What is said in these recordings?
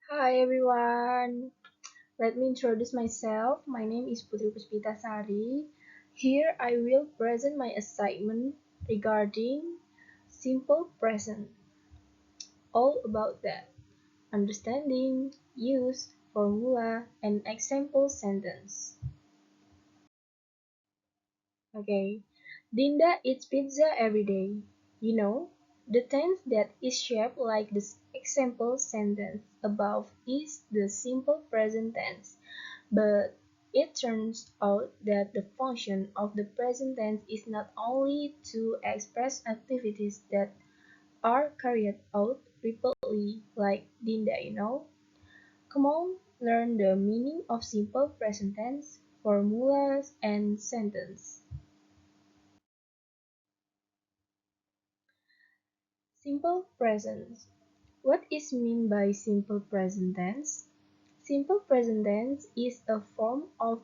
Hi everyone, let me introduce myself. My name is Putri Puspitasari. Here I will present my assignment regarding simple present. All about that. Understanding, use, formula, and example sentence. Okay. Dinda eats pizza every day. You know, the tense that is shaped like the example sentence above is the simple present tense. But it turns out that the function of the present tense is not only to express activities that are carried out repeatedly, like Dinda. Come on, learn the meaning of simple present tense, formulas, and sentence. Simple present. What is meant by simple present tense? Simple present tense is a form of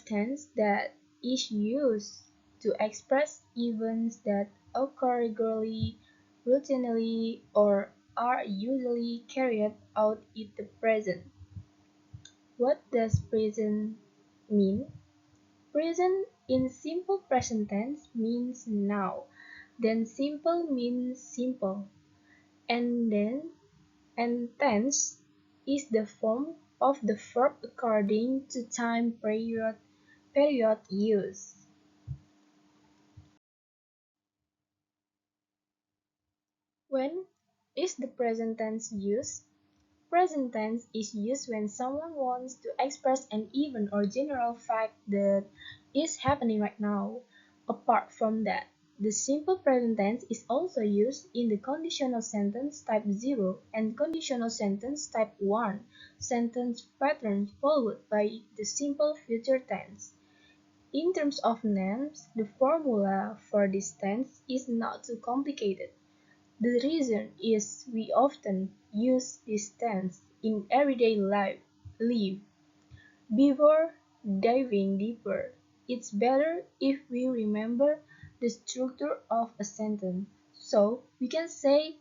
tense that is used to express events that occur regularly, routinely, or are usually carried out in the present. What does present mean? Present in simple present tense means now. Then simple means simple. And then and tense is the form of the verb according to time period used. When is the present tense used? Present tense is used when someone wants to express an event or general fact that is happening right now. Apart from that, the simple present tense is also used in the conditional sentence type 0 and conditional sentence type 1 sentence patterns followed by the simple future tense. In terms of names, the formula for this tense is not too complicated. The reason is we often use this tense in everyday life. Before diving deeper, it's better if we remember the structure of a sentence. So we can say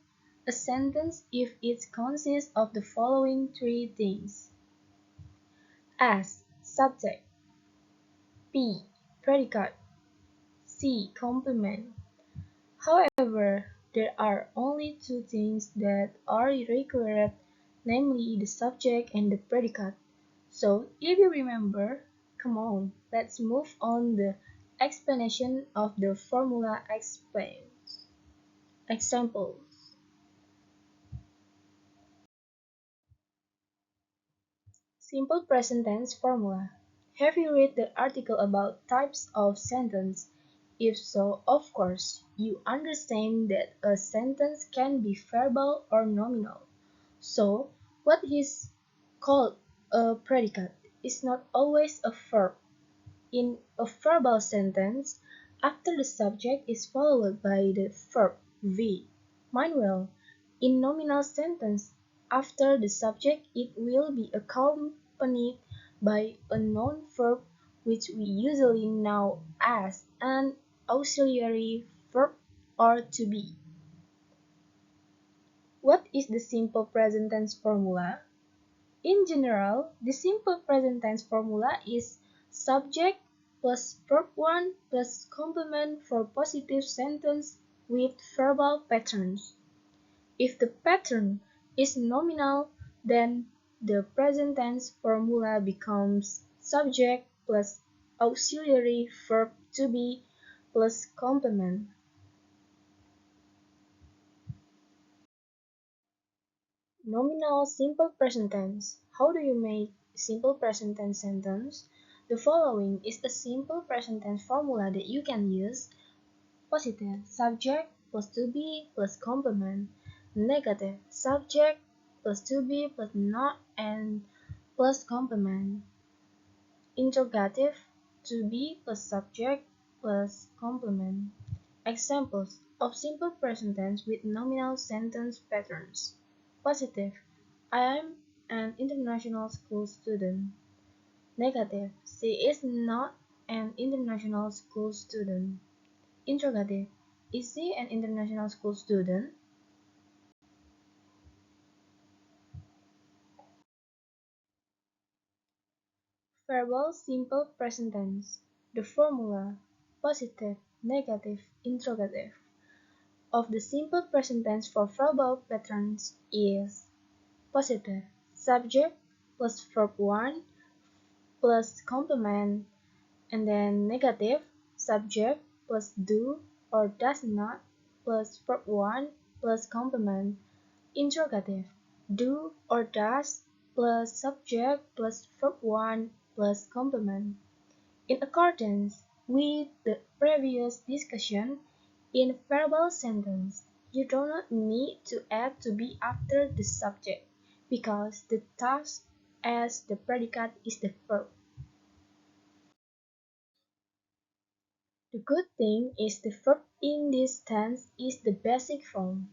a sentence if it consists of the following three things. S. Subject. P. Predicate. C. Complement. However, there are only two things that are required, namely the subject and the predicate. So, if you remember, come on, let's move on the explanation of the formula explains. Examples. Simple present tense formula. Have you read the article about types of sentence? If so, of course, you understand that a sentence can be verbal or nominal. So, what is called a predicate is not always a verb. In a verbal sentence, after the subject is followed by the verb V. Meanwhile, in nominal sentence, after the subject it will be accompanied by a noun verb which we usually know as an auxiliary verb or to be. What is the simple present tense formula? In general, the simple present tense formula is subject plus verb 1 plus complement for positive sentence with verbal patterns. If the pattern is nominal, then the present tense formula becomes subject plus auxiliary verb to be plus complement. Nominal simple present tense. How do you make simple present tense sentence? The following is a simple present tense formula that you can use. Positive subject plus to be plus complement. Negative subject plus to be plus not and plus complement. Interrogative to be plus subject plus complement. Examples of simple present tense with nominal sentence patterns. Positive. I am an international school student. Negative. She is not an international school student. Interrogative. Is she an international school student? Verbal simple present tense. The formula positive, negative, interrogative of the simple present tense for verbal patterns is positive subject plus verb 1 plus complement, and then negative subject plus do or does not plus verb 1 plus complement. Interrogative do or does plus subject plus verb 1 plus complement. In accordance with the previous discussion, in verbal sentence, you do not need to add to be after the subject because the task as the predicate is the verb. The good thing is the verb in this tense is the basic form,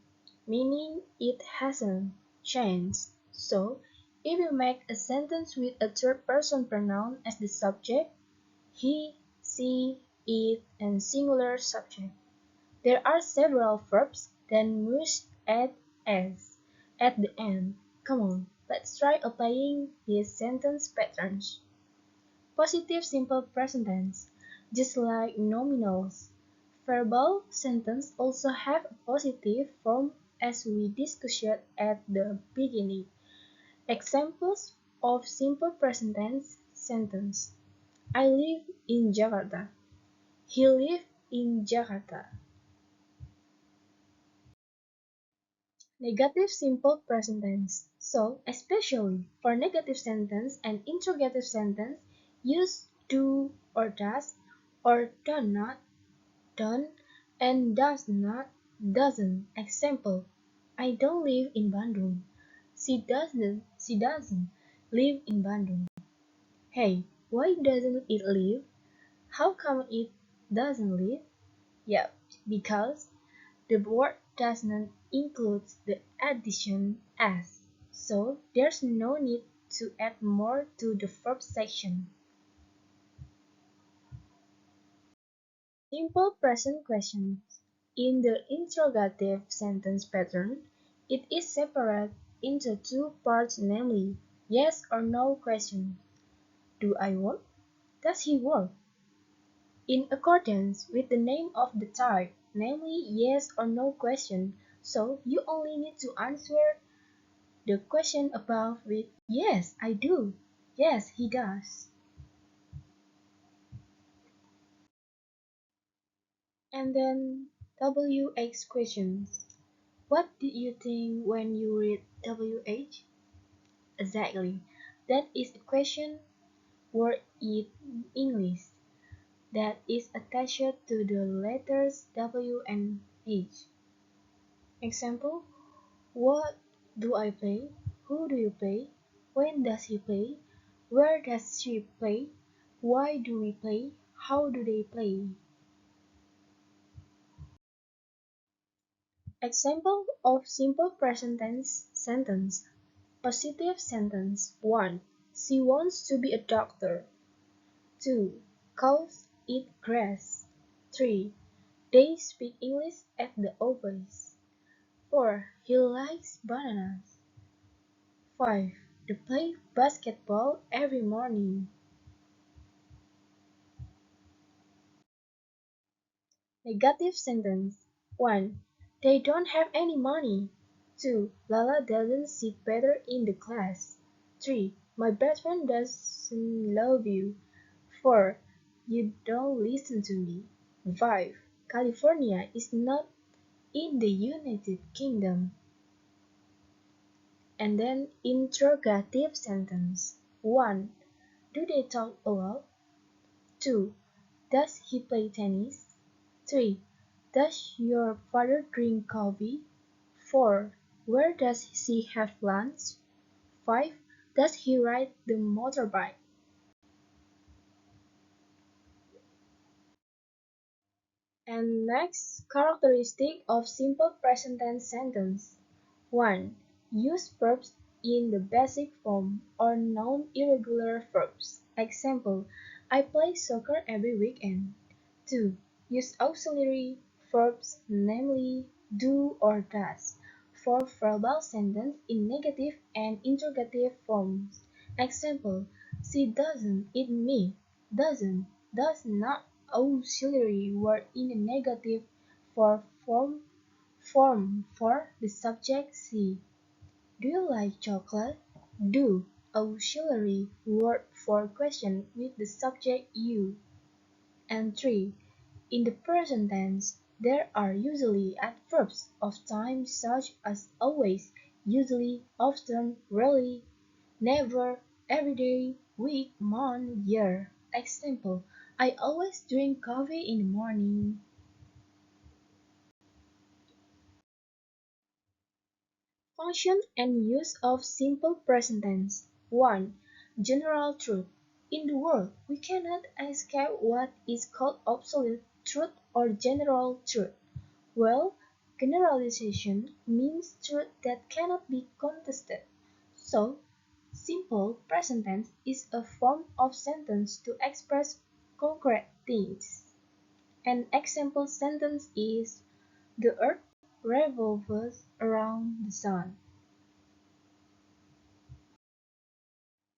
meaning it hasn't changed. So, if you make a sentence with a third person pronoun as the subject, he, she, it, and singular subject, there are several verbs that must add s at the end. Come on, let's try applying these sentence patterns. Positive simple present tense, just like nominals. Verbal sentences also have a positive form as we discussed at the beginning. Examples of simple present tense sentence. I live in Jakarta. He lived in Jakarta. Negative simple present tense. So, especially for negative sentence and interrogative sentence, use do or does or do not, done, and does not, doesn't. Example: I don't live in Bandung. She doesn't live in Bandung. Hey, why doesn't it live? How come it doesn't live? Yep, because the word does not include the addition as, so there's no need to add more to the verb section. Simple present questions. In the interrogative sentence pattern, it is separated into two parts, namely yes or no questions. Do I work? Does he work? In accordance with the name of the type, namely yes or no question, so you only need to answer the question above with yes, I do. Yes, he does. And then WH questions. What did you think when you read WH? Exactly. That is a question word in English that is attached to the letters W and H. Example: what do I play? Who do you play? When does he play? Where does she play? Why do we play? How do they play? Example of simple present tense sentence. Positive sentence. 1. She wants to be a doctor. 2. Cows eat grass. 3. They speak English at the office. 4. He likes bananas. 5. They play basketball every morning. Negative sentence. 1. They don't have any money. 2. Lala doesn't sit better in the class. 3. My best friend doesn't love you. 4. You don't listen to me. 5. California is not in the United Kingdom. And then interrogative sentence. 1. Do they talk a lot? 2. Does he play tennis? 3. Does your father drink coffee? 4. Where does he have lunch? 5. Does he ride the motorbike? And next, characteristic of simple present tense sentence. 1. Use verbs in the basic form or non-irregular verbs. Example: I play soccer every weekend. 2. Use auxiliary verbs, namely do or does, for verbal sentence in negative and interrogative forms. Example: She doesn't eat meat. Doesn't does not auxiliary word in a negative for form for the subject she. Do you like chocolate? Do auxiliary word for question with the subject you. And 3. In the present tense, there are usually adverbs of time such as always, usually, often, rarely, never, every day, week, month, year. Example: I always drink coffee in the morning. Function and use of simple present tense. 1. General truth. In the world, we cannot escape what is called absolute truth or general truth. Well, generalization means truth that cannot be contested. So, simple present tense is a form of sentence to express concrete things. An example sentence is: the earth revolves around the sun.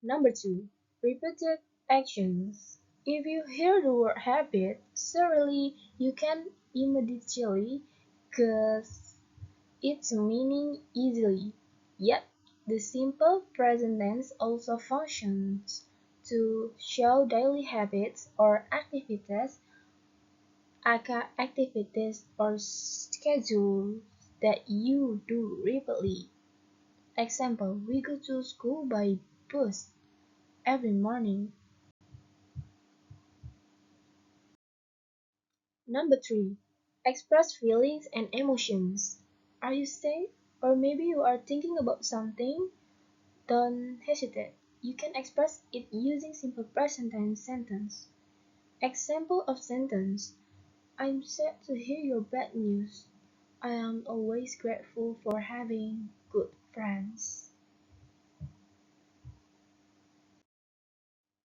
Number 2. Repeated actions. If you hear the word habit, surely you can immediately guess its meaning easily. Yet, the simple present tense also functions to show daily habits or activities, aka activities or schedules that you do repeatedly. Example: we go to school by bus every morning. Number 3. Express feelings and emotions. Are you sad? Or maybe you are thinking about something? Don't hesitate. You can express it using simple present tense sentence. Example of sentence: I'm sad to hear your bad news. I am always grateful for having good friends.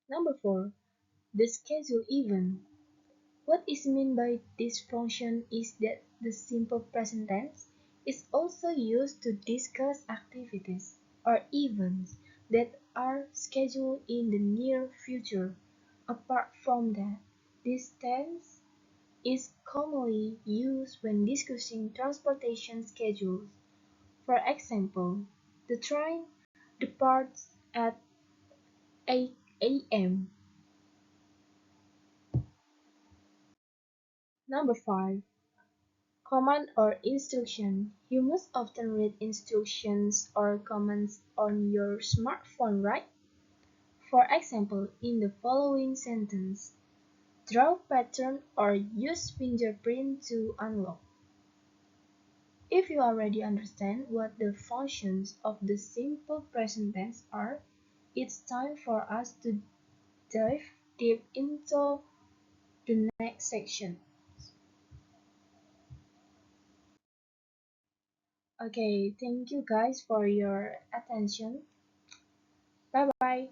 Number 4. The schedule event. What is meant by this function is that the simple present tense is also used to discuss activities or events that are scheduled in the near future. Apart from that, this tense is commonly used when discussing transportation schedules. For example, the train departs at 8 a.m. Number 5. Command or instruction. You must often read instructions or commands on your smartphone, right? For example, in the following sentence: draw pattern or use fingerprint to unlock. If you already understand what the functions of the simple present tense are, it's time for us to dive deep into the next section. Okay, thank you guys for your attention. Bye bye.